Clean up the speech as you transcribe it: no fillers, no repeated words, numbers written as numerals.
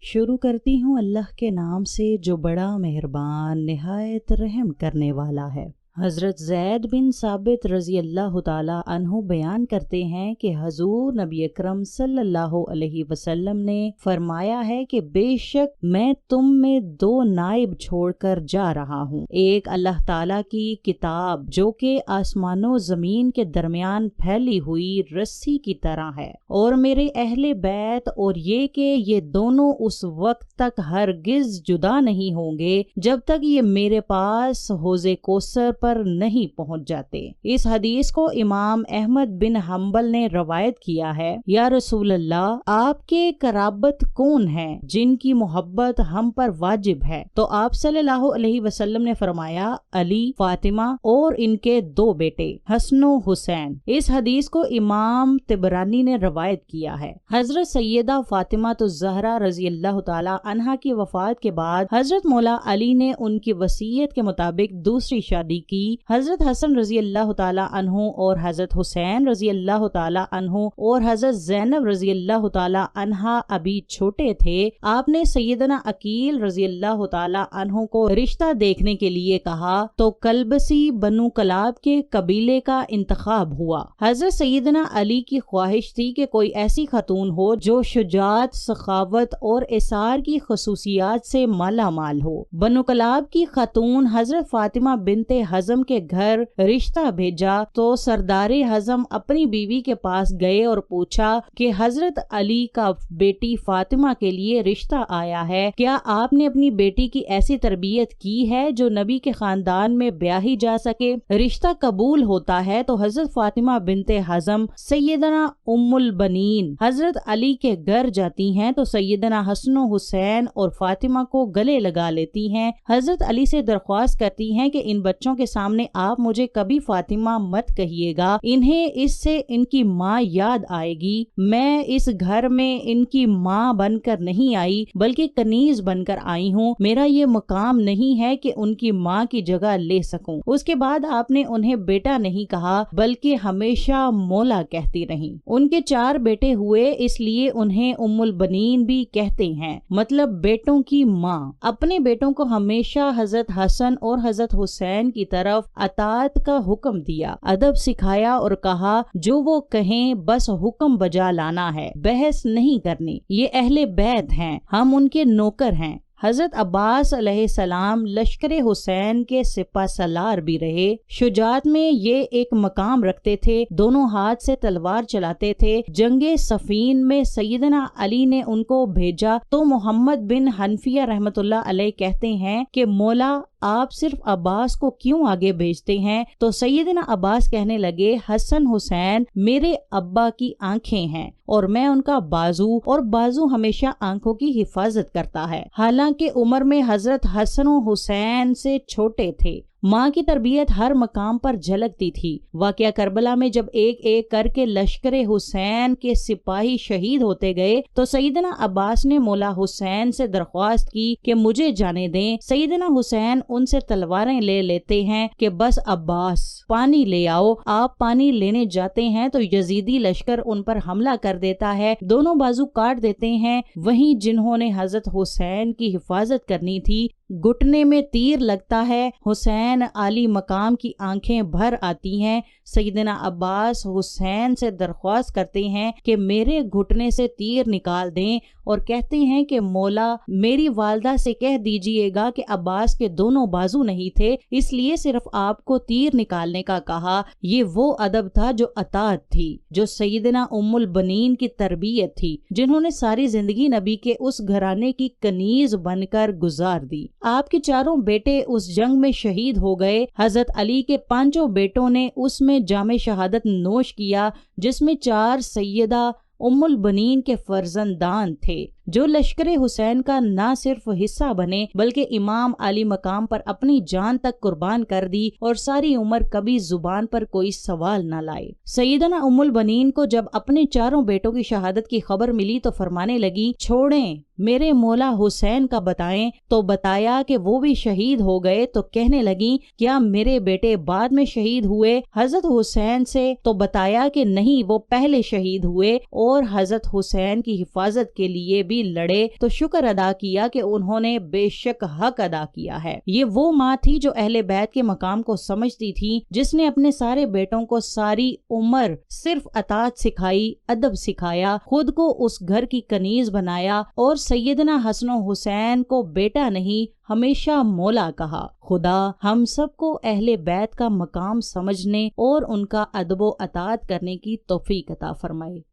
शुरू करती हूँ अल्लाह के नाम से जो बड़ा मेहरबान निहायत रहम करने वाला है। हज़रत ज़ैद बिन साबित रज़ी अल्लाह ताला अन्हु बयान करते हैं कि हजूर नबी अकरम सल्लल्लाहु अलैहि वसल्लम ने फरमाया है कि बेशक मैं तुम में दो नाइब छोड़कर जा रहा हूँ। एक अल्लाह ताला की किताब जो कि आसमानों ज़मीन के दरमियान फैली हुई रस्सी की तरह है, और मेरे अहले बैत, और ये कि ये दोनों उस वक्त तक हरगिज जुदा नहीं होंगे जब तक ये मेरे पास हौज़े कौसर पर नहीं पहुंच जाते। इस हदीस को इमाम अहमद बिन हम्बल ने रवायत किया है। या रसूल अल्लाह, आपके कराबत कौन हैं जिनकी मोहब्बत हम पर वाजिब है? तो आप सल्लल्लाहु अलैहि वसल्लम ने फरमाया, अली, फातिमा और इनके दो बेटे हसन व हुसैन। इस हदीस को इमाम तिबरानी ने रवायत किया है। हजरत सैयदा फातिमा तो ज़हरा रज़ी अल्लाह ताला अन्हा की वफात के बाद हजरत मौला अली ने उनकी वसीयत के मुताबिक दूसरी शादी की। हजरत हसन रजी अल्लाह ताला अन्हु और हजरत हुसैन रजी अल्लाह ताला अन्हु और हजरत ज़ैनब रजी अल्लाह ताला अन्हा अभी छोटे थे। आपने सैयदना अकील रजी अल्लाह ताला अन्हु को रिश्ता देखने के लिए कहा तो कलबसी बनु कलाब के कबीले का इंतखाब हुआ। हजरत सैयदना अली की ख्वाहिश थी कि कोई ऐसी खातून हो जो शुजात, सखावत और इसार की खसूसियात से माला माल हो। बनु कलाब की खातून हजरत फातिमा बिनते हज़म के घर रिश्ता भेजा तो सरदारे हज़म अपनी बीवी के पास गए और पूछा कि हजरत अली का बेटी फातिमा के लिए रिश्ता आया है, क्या आपने अपनी बेटी की ऐसी तरबियत की है जो नबी के खानदान में ब्याही जा सके? रिश्ता कबूल होता है तो हजरत फातिमा बिनते हज़म सैयदना उम्मुल बनीन हजरत अली के घर जाती हैं तो सैयदना हसन हुसैन और फातिमा को गले लगा लेती हैं। हजरत अली से दरख्वास्त करती हैं कि इन बच्चों के सामने आप मुझे कभी फातिमा मत कहिएगा, इन्हें इससे इनकी माँ याद आएगी। मैं इस घर में इनकी माँ बनकर नहीं आई बल्कि कनीज बनकर आई हूँ। मेरा ये मुकाम नहीं है कि उनकी माँ की जगह ले सकूं। उसके बाद आपने उन्हें बेटा नहीं कहा बल्कि हमेशा मौला कहती रही। उनके 4 बेटे हुए इसलिए उन्हें उम्मुल बनीन भी कहते हैं, मतलब बेटों की माँ। अपने बेटों को हमेशा हजरत हसन और हजरत हुसैन की तरफ अतात का हुक्म दिया, अदब सिखाया और कहा जो वो कहें बस हुक्म बजा लाना है, बहस नहीं करनी। ये अहले बैत हैं, हम उनके नौकर हैं। हजरत अब्बास अलैहिस्सलाम लश्कर हुसैन के सिपा सलार भी रहे। शुजात में ये एक मकाम रखते थे, दोनों हाथ से तलवार चलाते थे। जंगे सफीन में सैयदना अली ने उनको भेजा तो मोहम्मद बिन हनफिया रहमतुल्लाह अलैह कहते हैं कि मौला आप सिर्फ अब्बास को क्यों आगे भेजते हैं? तो सैयदना अब्बास कहने लगे, हसन हुसैन मेरे अब्बा की आंखें हैं और मैं उनका बाजू, और बाजू हमेशा आंखों की हिफाजत करता है। हालांकि उम्र में हजरत हसन हुसैन से छोटे थे। माँ की तरबियत हर मकाम पर झलकती थी। वाकया करबला में जब एक एक करके लश्कर हुसैन के सिपाही शहीद होते गए तो सैयदना अब्बास ने मौला हुसैन से दरख्वास्त की कि मुझे जाने दें। सैयदना हुसैन उनसे तलवारें ले लेते हैं कि बस अब्बास पानी ले आओ। आप पानी लेने जाते हैं तो यजीदी लश्कर उन पर हमला कर देता है, दोनों बाजू काट देते हैं। वहीं जिन्होंने हजरत हुसैन की हिफाजत करनी थी घुटने में तीर लगता है। हुसैन आली मकाम की आंखें भर आती हैं। सैयदना अब्बास हुसैन से दरख्वास्त करते हैं कि मेरे घुटने से तीर निकाल दें और कहते हैं कि मौला मेरी वालदा से कह दीजिएगा कि अब्बास के दोनों बाजू नहीं थे इसलिए सिर्फ आपको तीर निकालने का कहा। ये वो अदब था जो अतात थी, जो सैयदना उम्मुल बनीन की तरबियत थी, जिन्होंने सारी जिंदगी नबी के उस घराने की कनीज बनकर गुजार दी। आपके 4 बेटे उस जंग में शहीद हो गए। हजरत अली के 5 बेटों ने उसमें जामे शहादत नोश किया, जिसमें 4 सैयदा उम्मुल बनीन के फर्जंदान थे जो लश्कर हुसैन का ना सिर्फ हिस्सा बने बल्कि इमाम आली मकाम पर अपनी जान तक कुर्बान कर दी और सारी उम्र कभी जुबान पर कोई सवाल न लाए। सैयदना उम्मुल बनीन को जब अपने 4 बेटों की शहादत की खबर मिली तो फरमाने लगी, छोड़ें, मेरे मौला हुसैन का बताएं। तो बताया कि वो भी शहीद हो गए। तो कहने लगी, क्या मेरे बेटे बाद में शहीद हुए? हजरत हुसैन से तो बताया कि नहीं, वो पहले शहीद हुए और हजरत हुसैन की हिफाजत के लिए भी بھی لڑے تو شکر ادا کیا کہ انہوں نے بے شک حق ادا کیا ہے۔ یہ وہ ماں تھی جو اہل بیت کے مقام کو سمجھتی تھی، جس نے اپنے سارے بیٹوں کو ساری عمر صرف اطاعت سکھائی، ادب سکھایا، خود کو اس گھر کی کنیز بنایا اور سیدنا حسن و حسین کو بیٹا نہیں ہمیشہ مولا کہا۔ خدا ہم سب کو اہل بیت کا مقام سمجھنے اور ان کا ادب و اطاعت کرنے کی توفیق عطا فرمائے۔